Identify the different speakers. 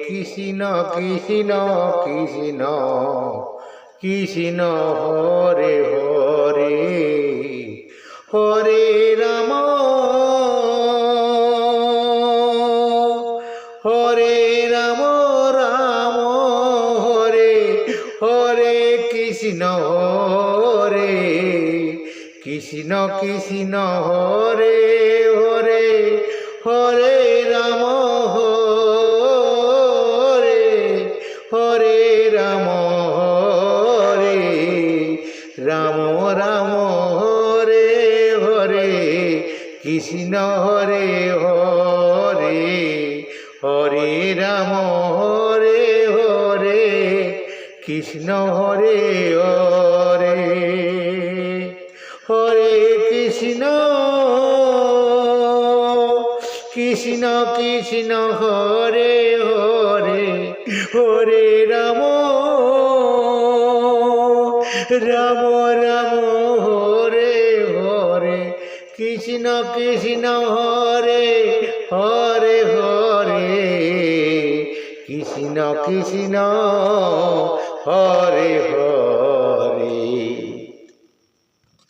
Speaker 1: Krishna Krishna Krishna Krishna Hare Hare Hare Ram Hare Ram Ram Hare Hare Krishna Hare Krishna Krishna Hare Hare Hare Ram Hare Hare Ram Hare Ram Ram Hare Hare Krishna Hare Hare Hare Ram Hare Hare Krishna Hare Hare Hare Krishna Krishna Krishna Hare Hare Hare Ram Ram Ram Hare Hare Krishna Krishna Hare Hare Hare Krishna Krishna Hare Hare.